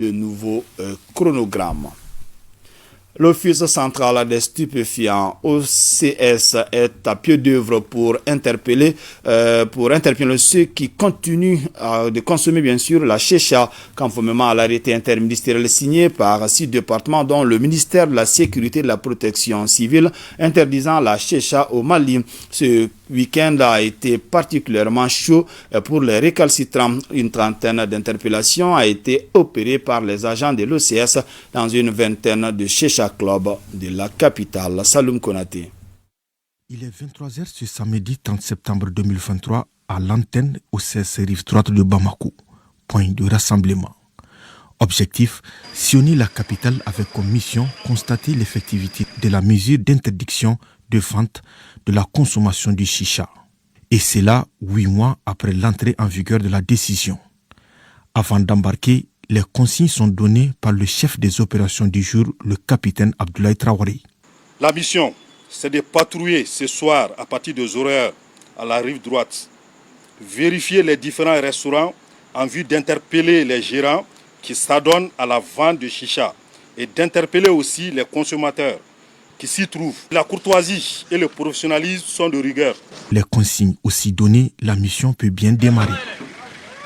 de nouveaux chronogrammes. L'Office central des stupéfiants, OCS, est à pied d'œuvre pour interpeller ceux qui continuent de consommer bien sûr la chicha, conformément à l'arrêté interministériel signé par 6 départements, dont le ministère de la Sécurité et de la Protection civile, interdisant la chicha au Mali. Ce week-end a été particulièrement chaud pour les récalcitrants. Une trentaine d'interpellations a été opérée par les agents de l'OCS dans une vingtaine de chicha club de la capitale. Saloum Konaté. Il est 23h ce samedi 30 septembre 2023 à l'antenne OCS rive droite de Bamako, point de rassemblement. Objectif, sillonner la capitale avec comme mission constater l'effectivité de la mesure d'interdiction de vente de la consommation du chicha. Et c'est là 8 mois après l'entrée en vigueur de la décision. Avant d'embarquer, les consignes sont données par le chef des opérations du jour, le capitaine Abdoulaye Traoré. La mission, c'est de patrouiller ce soir à partir des horaires à la rive droite, vérifier les différents restaurants en vue d'interpeller les gérants qui s'adonnent à la vente de chicha et d'interpeller aussi les consommateurs qui s'y trouvent. La courtoisie et le professionnalisme sont de rigueur. Les consignes aussi données, la mission peut bien démarrer.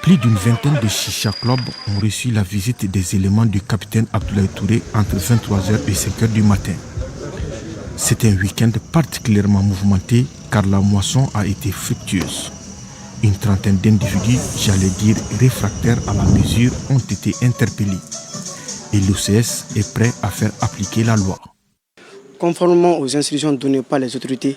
Plus d'une vingtaine de chicha clubs ont reçu la visite des éléments du capitaine Abdoulaye Touré entre 23h et 5h du matin. C'est un week-end particulièrement mouvementé car la moisson a été fructueuse. Une trentaine d'individus, j'allais dire réfractaires à la mesure, ont été interpellés. Et l'OCS est prêt à faire appliquer la loi. Conformément aux instructions données par les autorités,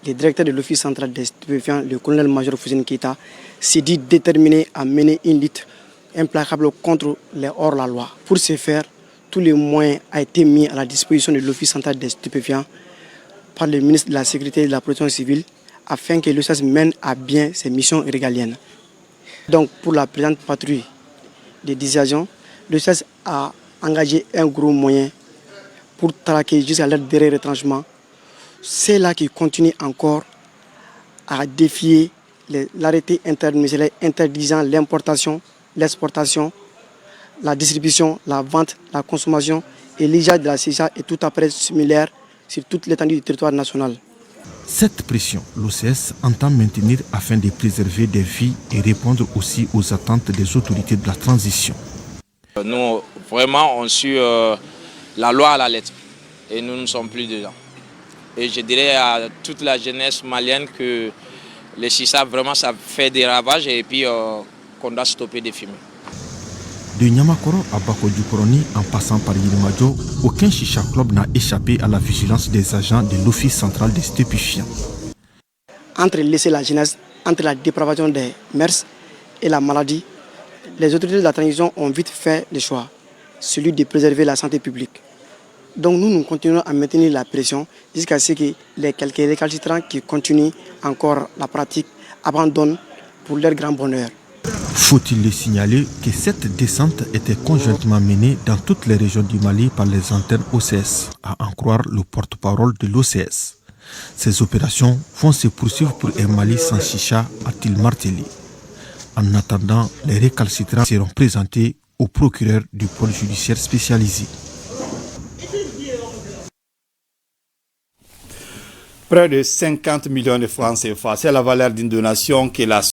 le directeur de l'Office central des stupéfiants, le colonel-major Fouzine Keita, s'est dit déterminé à mener une lutte implacable contre les hors-la-loi. Pour ce faire, tous les moyens ont été mis à la disposition de l'Office central des stupéfiants par le ministre de la Sécurité et de la Protection civile afin que l'OCS mène à bien ses missions régaliennes. Donc pour la présente patrouille de dissuasion, l'OCS a engagé un gros moyen pour traquer jusqu'à leur dernier retranchement. C'est là qu'ils continuent encore à défier l'arrêté interministériel interdisant l'importation, l'exportation, la distribution, la vente, la consommation et l'usage de la chicha et tout après similaire sur toute l'étendue du territoire national. Cette pression, l'OCS entend maintenir afin de préserver des vies et répondre aussi aux attentes des autorités de la transition. Nous, vraiment, on suit la loi à la lettre et nous ne sommes plus dedans. Et je dirais à toute la jeunesse malienne que les chicha, vraiment, ça fait des ravages et puis qu'on doit stopper de fumer. De Niamakoro à Bako-Djoukoroni, en passant par Yilimadjo, aucun chicha club n'a échappé à la vigilance des agents de l'Office central des stupéfiants. Entre laisser la jeunesse, entre la dépravation des mœurs et la maladie, les autorités de la transition ont vite fait le choix, celui de préserver la santé publique. Donc nous continuons à maintenir la pression jusqu'à ce que les quelques récalcitrants qui continuent encore la pratique abandonnent pour leur grand bonheur. Faut-il le signaler que cette descente était conjointement menée dans toutes les régions du Mali par les antennes OCS, à en croire le porte-parole de l'OCS. Ces opérations vont se poursuivre pour un Mali sans chicha, a-t-il martelé. En attendant, les récalcitrants seront présentés au procureur du pôle judiciaire spécialisé. Près de 50 millions de francs CFA, c'est la valeur d'une donation que la